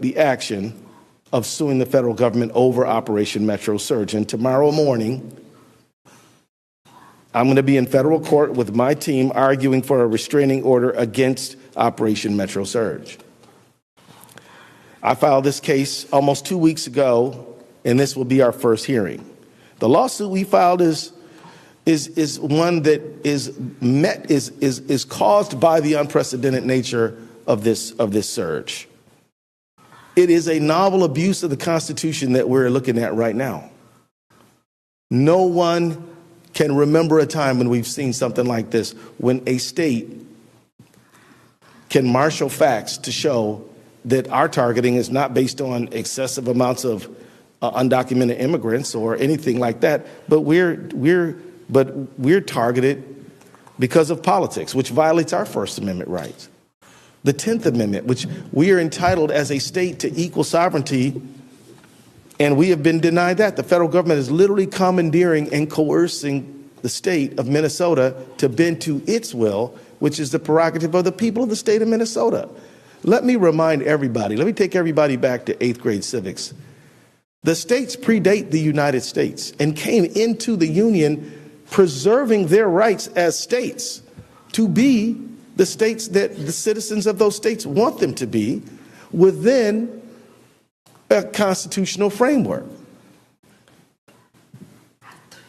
the action of suing the federal government over Operation Metro Surge. And tomorrow morning, I'm going to be in federal court with my team arguing for a restraining order against Operation Metro Surge. I filed this case almost 2 weeks ago, and this will be our first hearing. The lawsuit we filed is one that is caused by the unprecedented nature of this surge. It is a novel abuse of the Constitution that we're looking at right now. No one can remember a time when we've seen something like this, when a state can marshal facts to show that our targeting is not based on excessive amounts of undocumented immigrants or anything like that, but we're targeted because of politics, which violates our First Amendment rights. The 10th Amendment, which we are entitled as a state to equal sovereignty, and we have been denied that. The federal government is literally commandeering and coercing the state of Minnesota to bend to its will, which is the prerogative of the people of the state of Minnesota. Let me remind everybody, let me take everybody back to 8th grade civics. The states predate the United States and came into the Union preserving their rights as states to be the states that the citizens of those states want them to be within a constitutional framework.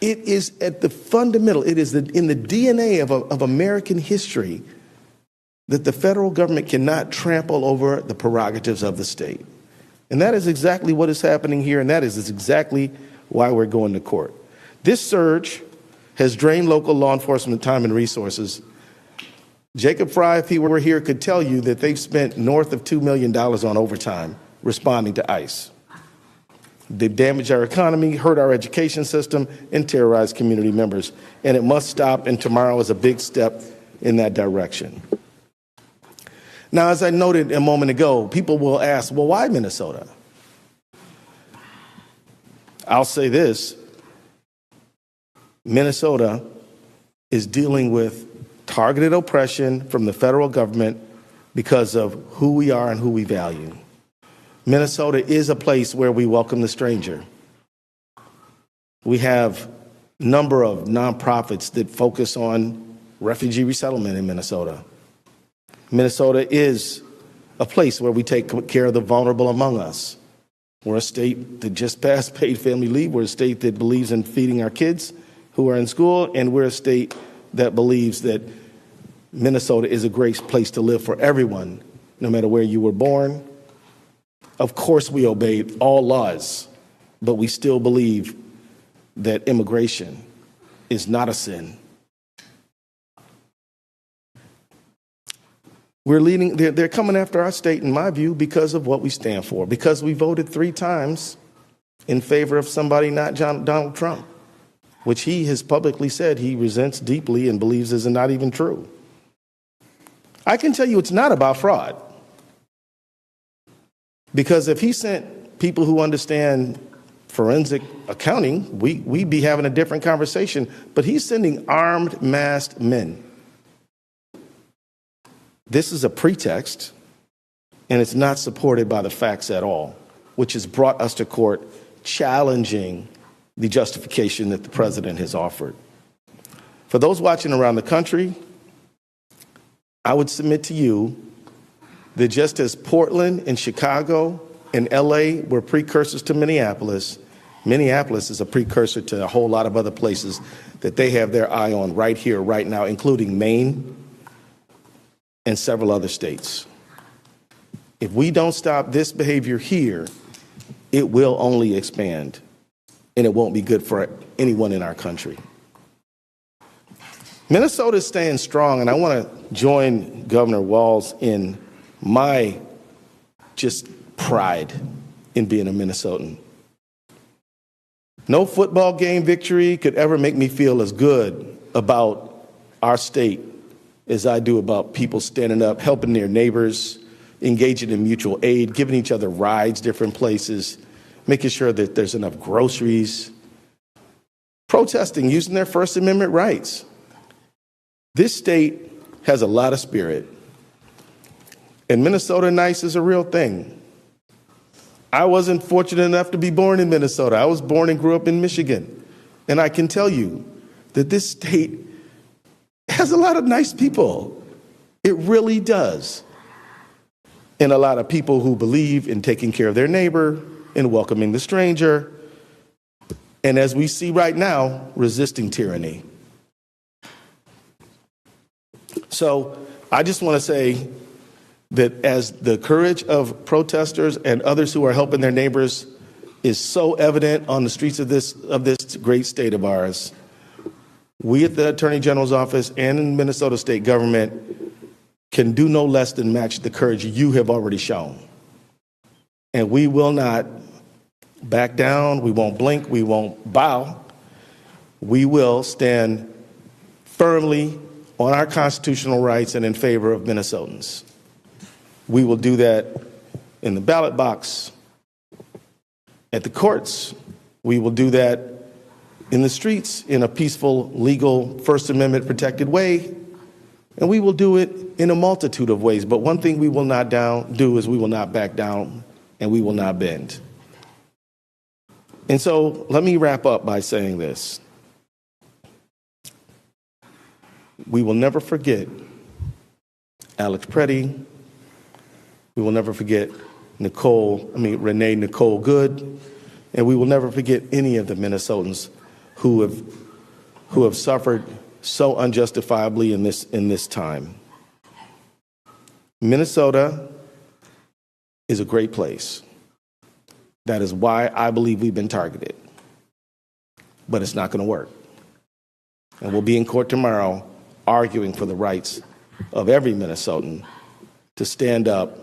It is at the fundamental, it is in the DNA of American history that the federal government cannot trample over the prerogatives of the state. And that is exactly what is happening here, and that is exactly why we're going to court. This surge has drained local law enforcement time and resources. Jacob Fry, if he were here, could tell you that they've spent north of $2 million on overtime responding to ICE. They've damaged our economy, hurt our education system, and terrorized community members. And it must stop, and tomorrow is a big step in that direction. Now, as I noted a moment ago, people will ask, well, why Minnesota? I'll say this. Minnesota is dealing with targeted oppression from the federal government because of who we are and who we value. Minnesota is a place where we welcome the stranger. We have a number of nonprofits that focus on refugee resettlement in Minnesota. Minnesota is a place where we take care of the vulnerable among us. We're a state that just passed paid family leave. We're a state that believes in feeding our kids who are in school, and we're a state that believes that Minnesota is a great place to live for everyone, no matter where you were born. Of course, we obey all laws, but we still believe that immigration is not a sin. They're coming after our state, in my view, because of what we stand for, because we voted 3 times in favor of somebody not Donald Trump, which he has publicly said he resents deeply and believes is not even true. I can tell you it's not about fraud. Because if he sent people who understand forensic accounting, we'd be having a different conversation. But he's sending armed, masked men. This is a pretext, and it's not supported by the facts at all, which has brought us to court challenging the justification that the president has offered. For those watching around the country, I would submit to you that just as Portland and Chicago and LA were precursors to Minneapolis, Minneapolis is a precursor to a whole lot of other places that they have their eye on right here, right now, including Maine and several other states. If we don't stop this behavior here, it will only expand, and it won't be good for anyone in our country. Minnesota is staying strong, and I want to join Governor Walz in my just pride in being a Minnesotan. No football game victory could ever make me feel as good about our state as I do about people standing up, helping their neighbors, engaging in mutual aid, giving each other rides different places, making sure that there's enough groceries, protesting, using their First Amendment rights. This state has a lot of spirit. And Minnesota Nice is a real thing. I wasn't fortunate enough to be born in Minnesota. I was born and grew up in Michigan. And I can tell you that this state has a lot of nice people. It really does. And a lot of people who believe in taking care of their neighbor and welcoming the stranger. And as we see right now, resisting tyranny. So I just want to say that as the courage of protesters and others who are helping their neighbors is so evident on the streets of this great state of ours, we at the Attorney General's office and in Minnesota state government can do no less than match the courage you have already shown. And we will not back down, we won't blink, we won't bow. We will stand firmly on our constitutional rights and in favor of Minnesotans. We will do that in the ballot box, at the courts. We will do that in the streets in a peaceful, legal, First Amendment protected way. And we will do it in a multitude of ways. But one thing we will not do is we will not back down and we will not bend. And so let me wrap up by saying this. We will never forget Alex Preddy. We will never forget Renee Nicole Good. And we will never forget any of the Minnesotans who have suffered so unjustifiably in this time. Minnesota is a great place. That is why I believe we've been targeted. But it's not going to work. And we'll be in court tomorrow arguing for the rights of every Minnesotan to stand up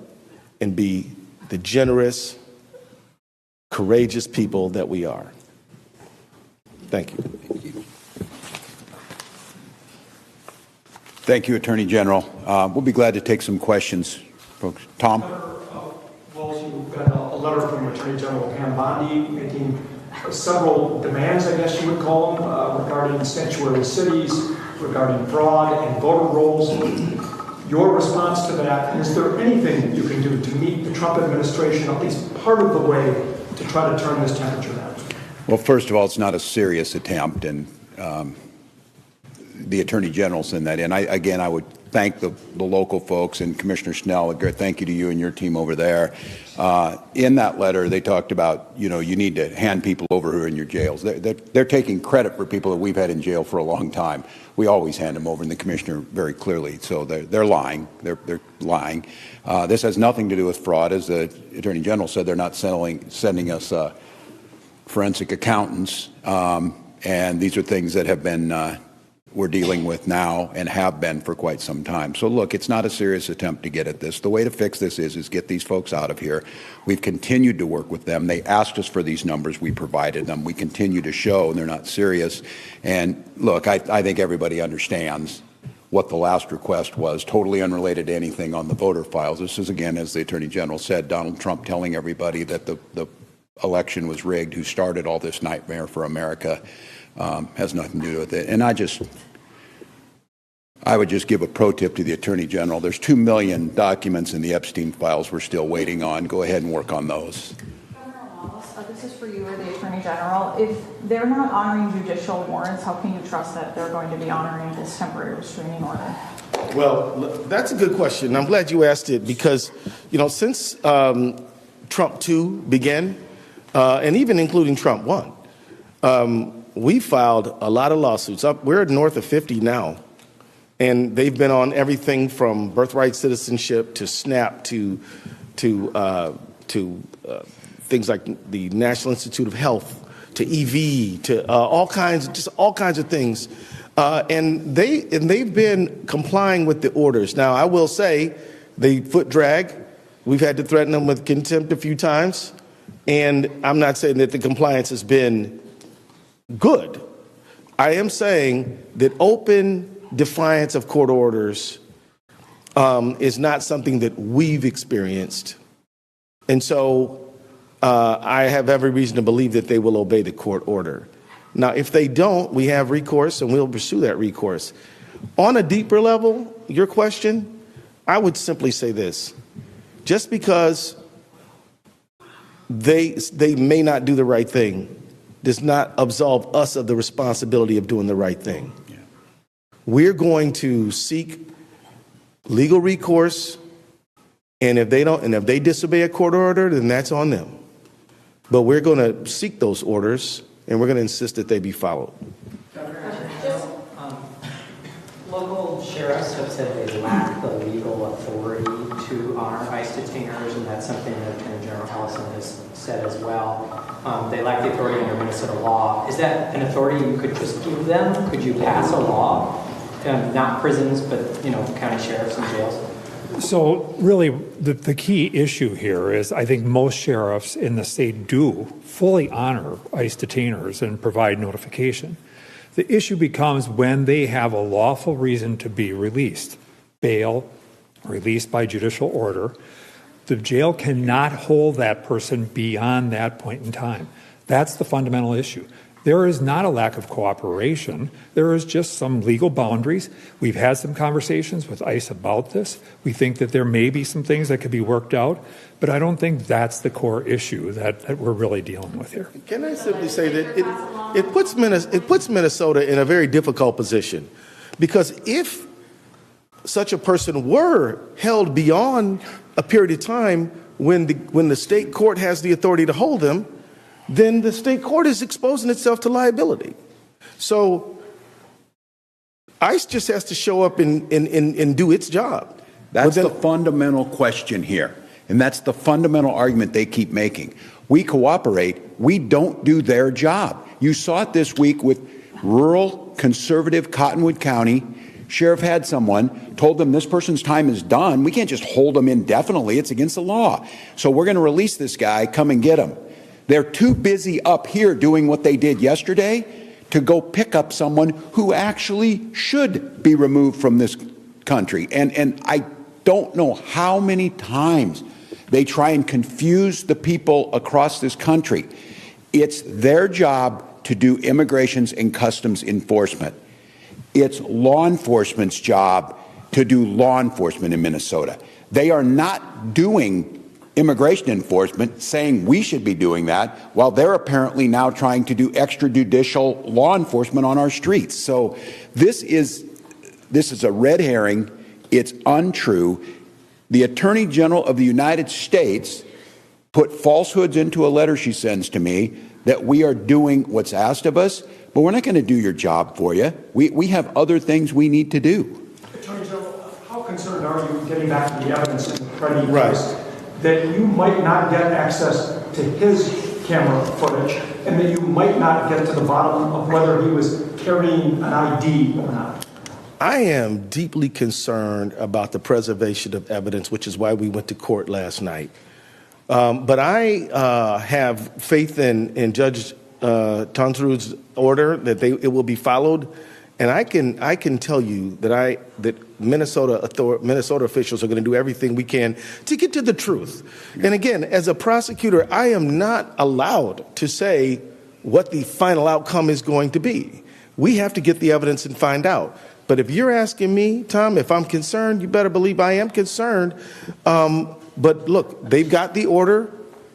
and be the generous, courageous people that we are. Thank you. Thank you, Attorney General. We'll be glad to take some questions, folks. Tom? Walsh, you've got a letter from Attorney General Pam Bondi making several demands, I guess you would call them, regarding sanctuary cities, regarding fraud and voter rolls. Your response to that, and is there anything that you can do to meet the Trump administration at least part of the way to try to turn this temperature down? Well, first of all, it's not a serious attempt, and the Attorney General sent that in. I would thank the local folks and Commissioner Snell. Thank you to you and your team over there. In that letter, they talked about, you need to hand people over who are in your jails. They're taking credit for people that we've had in jail for a long time. We always hand them over, and the commissioner very clearly. So they're lying. They're lying. This has nothing to do with fraud, as the Attorney General said. They're not sending us forensic accountants, and these are things that have been we're dealing with now and have been for quite some time. So look, it's not a serious attempt to get at this. The way to fix this is get these folks out of here. We've continued to work with them. They asked us for these numbers. We provided them. We continue to show they're not serious. And look, I think everybody understands what the last request was, totally unrelated to anything on the voter files. This is, again, as the Attorney General said, Donald Trump telling everybody that the election was rigged, who started all this nightmare for America. Has nothing to do with it. And I would just give a pro tip to the Attorney General. There's 2 million documents in the Epstein files we're still waiting on. Go ahead and work on those. Governor Wallace, this is for you or the Attorney General. If they're not honoring judicial warrants, how can you trust that they're going to be honoring this temporary restraining order? Well, that's a good question. I'm glad you asked it because, since Trump 2 began, and even including Trump 1, we filed a lot of lawsuits. We're north of 50 now. And they've been on everything from birthright citizenship to SNAP to things like the National Institute of Health to EV to all kinds of things. And they've been complying with the orders. Now, I will say they foot drag. We've had to threaten them with contempt a few times. And I'm not saying that the compliance has been good. I am saying that open defiance of court orders is not something that we've experienced. And so I have every reason to believe that they will obey the court order. Now, if they don't, we have recourse and we'll pursue that recourse. On a deeper level, your question, I would simply say this. Just because they may not do the right thing does not absolve us of the responsibility of doing the right thing. Yeah. We're going to seek legal recourse, and if they disobey a court order, then that's on them. But we're going to seek those orders, and we're going to insist that they be followed. Local sheriffs have said they lack the legal authority to honor ICE detainers, and that's something that Attorney General Ellison has said as well. They lack the authority under Minnesota law. Is that an authority you could just give them? Could you pass a law, not prisons, but county sheriffs and jails? So really, the key issue here is I think most sheriffs in the state do fully honor ICE detainers and provide notification. The issue becomes when they have a lawful reason to be released, bail, released by judicial order. The jail cannot hold that person beyond that point in time. That's the fundamental issue. There is not a lack of cooperation. There is just some legal boundaries. We've had some conversations with ICE about this. We think that there may be some things that could be worked out, but I don't think that's the core issue that we're really dealing with here. Can I simply say that it puts Minnesota in a very difficult position, because if such a person were held beyond a period of time when the state court has the authority to hold them, then the state court is exposing itself to liability. So ICE just has to show up and do its job. That's the fundamental question here. And that's the fundamental argument they keep making. We cooperate. We don't do their job. You saw it this week with rural, conservative Cottonwood County. Sheriff had someone, told them this person's time is done. We can't just hold them indefinitely. It's against the law. So we're going to release this guy. Come and get him. They're too busy up here doing what they did yesterday to go pick up someone who actually should be removed from this country. And I don't know how many times they try and confuse the people across this country. It's their job to do immigrations and customs enforcement. It's law enforcement's job to do law enforcement in Minnesota. They are not doing immigration enforcement, saying we should be doing that, while they're apparently now trying to do extrajudicial law enforcement on our streets. So this is a red herring. It's untrue. The Attorney General of the United States put falsehoods into a letter she sends to me that we are doing what's asked of us, but we're not going to do your job for you. We have other things we need to do. Attorney General, how concerned are you, getting back to the evidence in the Freddie Right. case, that you might not get access to his camera footage and that you might not get to the bottom of whether he was carrying an ID or not? I am deeply concerned about the preservation of evidence, which is why we went to court last night. But I have faith in Judge Tonsrud's order that it will be followed, and I can tell you that Minnesota officials are going to do everything we can to get to the truth. And again, as a prosecutor, I am not allowed to say what the final outcome is going to be. We have to get the evidence and find out. But if you're asking me, Tom, if I'm concerned, you better believe I am concerned. But look, they've got the order.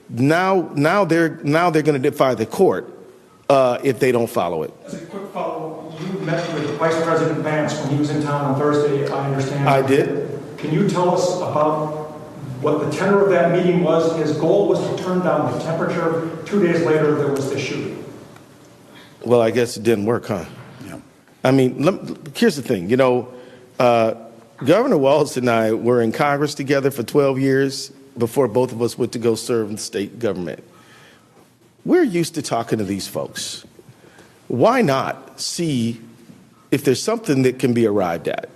Now they're going to defy the court if they don't follow it. As a quick follow, you met with Vice President Vance when he was in town on Thursday, I understand. I did. Can you tell us about what the tenor of that meeting was? His goal was to turn down the temperature. 2 days later, there was the shooting. Well, I guess it didn't work, huh? Yeah. I mean, here's the thing. Governor Walz and I were in Congress together for 12 years before both of us went to go serve in the state government. We're used to talking to these folks. Why not see if there's something that can be arrived at?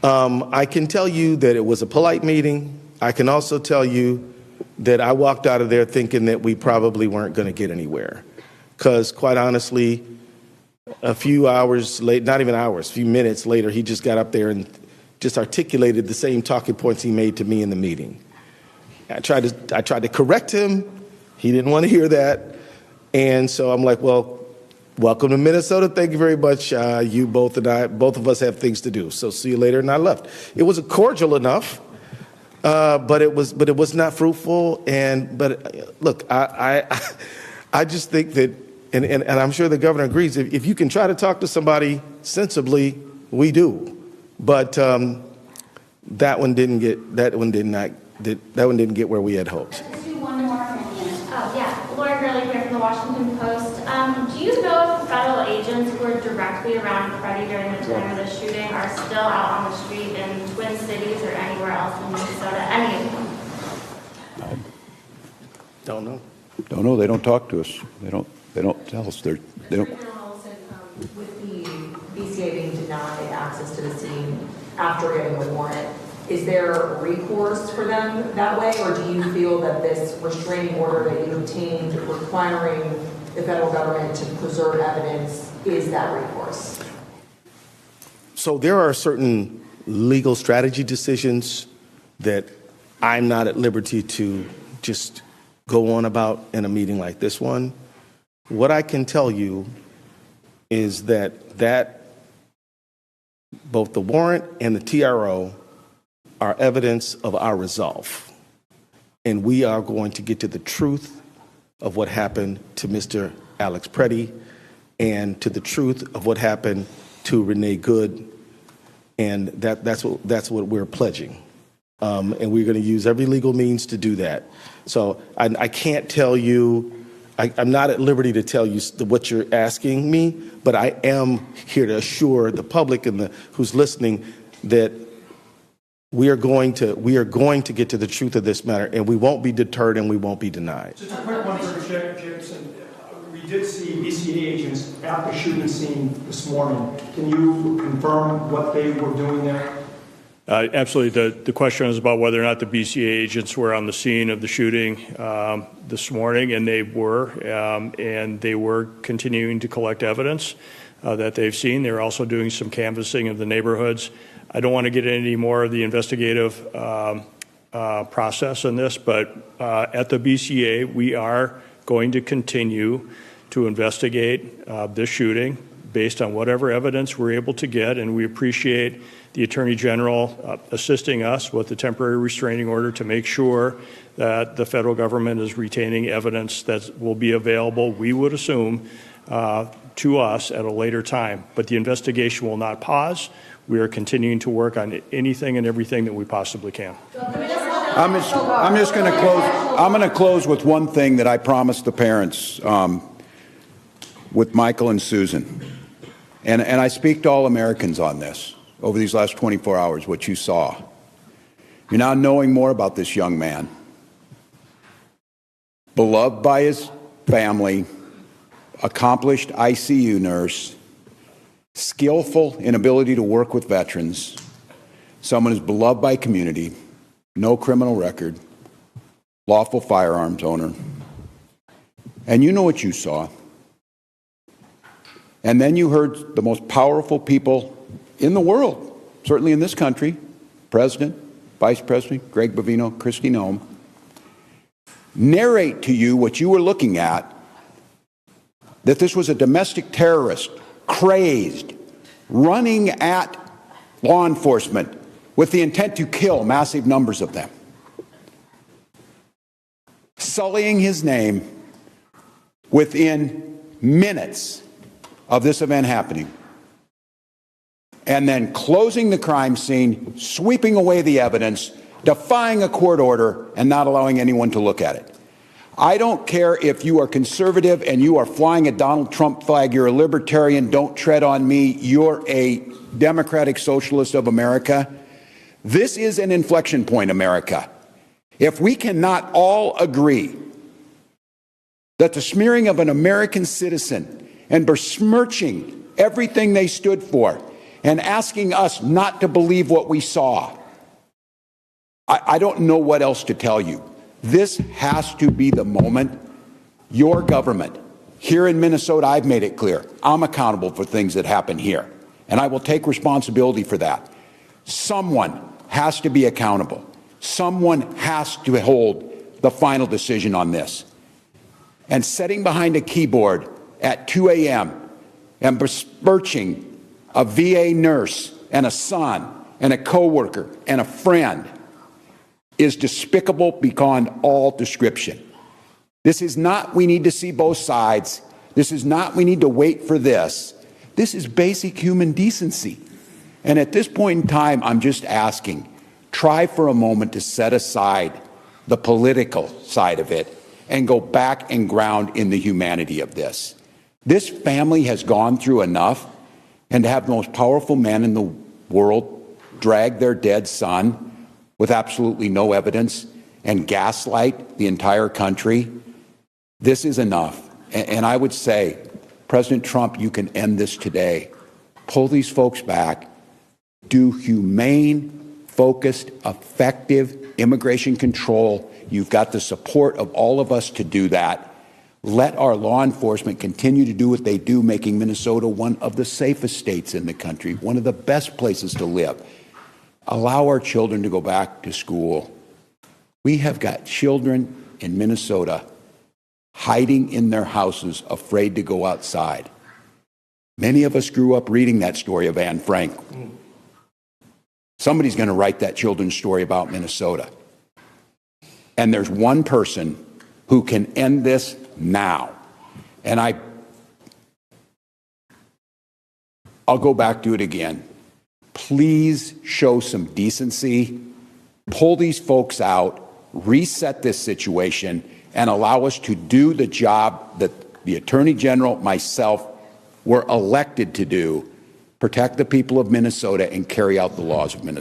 I can tell you that it was a polite meeting. I can also tell you that I walked out of there thinking that we probably weren't going to get anywhere. Because quite honestly, a few hours late, not even hours, a few minutes later, he just got up there and just articulated the same talking points he made to me in the meeting. I tried to correct him. He didn't want to hear that. And so I'm like, well, welcome to Minnesota. Thank you very much. You both and I, both of us have things to do. So see you later. And I left. It was cordial enough. but it was not fruitful. Look, I just think that, and I'm sure the governor agrees. If you can try to talk to somebody sensibly, we do. But that one didn't get where we had hoped. Let's do one more minute. Oh, yeah. Lauren Gurley here from the Washington Post. Do you know if the federal agents who were directly around Freddie during the time of the shooting are still out on the street in Twin Cities or anywhere else in Minnesota? Any of them? Don't know. Don't know. They don't talk to us. They don't tell us. They don't. With the BCA being denied access to the scene after getting the warrant, is there recourse for them that way, or do you feel that this restraining order that you obtained requiring the federal government to preserve evidence is that recourse? So there are certain legal strategy decisions that I'm not at liberty to just go on about in a meeting like this one. What I can tell you is that both the warrant and the TRO are evidence of our resolve. And we are going to get to the truth of what happened to Mr. Alex Preddy and to the truth of what happened to Renee Good. And that's what we're pledging. And we're going to use every legal means to do that. So I can't tell you, I'm not at liberty to tell you what you're asking me, but I am here to assure the public and who's listening that we are going to get to the truth of this matter, and we won't be deterred and we won't be denied. Just a quick one for Jameson. We did see BCA agents at the shooting scene this morning. Can you confirm what they were doing there? Absolutely. The question is about whether or not the BCA agents were on the scene of the shooting this morning, and they were, and they were continuing to collect evidence that they've seen. They're also doing some canvassing of the neighborhoods. I don't want to get into any more of the investigative process in this, but at the BCA, we are going to continue to investigate this shooting based on whatever evidence we're able to get, and we appreciate the Attorney General assisting us with the temporary restraining order to make sure that the federal government is retaining evidence that will be available, we would assume, to us at a later time. But the investigation will not pause. We are continuing to work on anything and everything that we possibly can. I'm just going to close. I'm going to close with one thing that I promised the parents with Michael and Susan. And I speak to all Americans on this over these last 24 hours, what you saw. You're now knowing more about this young man, beloved by his family, accomplished ICU nurse, skillful in ability to work with veterans, someone who's beloved by community, no criminal record, lawful firearms owner. And you know what you saw. And then you heard the most powerful people in the world, certainly in this country, President, Vice President, Greg Bovino, Kristi Noem, narrate to you what you were looking at, that this was a domestic terrorist, crazed, running at law enforcement with the intent to kill massive numbers of them, sullying his name within minutes of this event happening, and then closing the crime scene, sweeping away the evidence, defying a court order, and not allowing anyone to look at it. I don't care if you are conservative and you are flying a Donald Trump flag, you're a libertarian, don't tread on me, you're a democratic socialist of America. This is an inflection point, America. If we cannot all agree that the smearing of an American citizen and besmirching everything they stood for and asking us not to believe what we saw, I don't know what else to tell you. This has to be the moment. Your government, here in Minnesota, I've made it clear, I'm accountable for things that happen here, and I will take responsibility for that. Someone has to be accountable. Someone has to hold the final decision on this. And sitting behind a keyboard at 2 a.m. and besmirching a VA nurse and a son and a coworker and a friend is despicable beyond all description. This is not, we need to see both sides. This is not, we need to wait for this. This is basic human decency. And at this point in time, I'm just asking, try for a moment to set aside the political side of it and go back and ground in the humanity of this. This family has gone through enough, and to have the most powerful man in the world drag their dead son with absolutely no evidence and gaslight the entire country, this is enough. And I would say, President Trump, you can end this today. Pull these folks back. Do humane, focused, effective immigration control. You've got the support of all of us to do that. Let our law enforcement continue to do what they do, making Minnesota one of the safest states in the country, one of the best places to live. Allow our children to go back to school. We have got children in Minnesota hiding in their houses, afraid to go outside. Many of us grew up reading that story of Anne Frank. Somebody's going to write that children's story about Minnesota. And there's one person who can end this now. And I'll go back to it again. Please show some decency, pull these folks out, reset this situation, and allow us to do the job that the Attorney General, myself, were elected to do, protect the people of Minnesota and carry out the laws of Minnesota.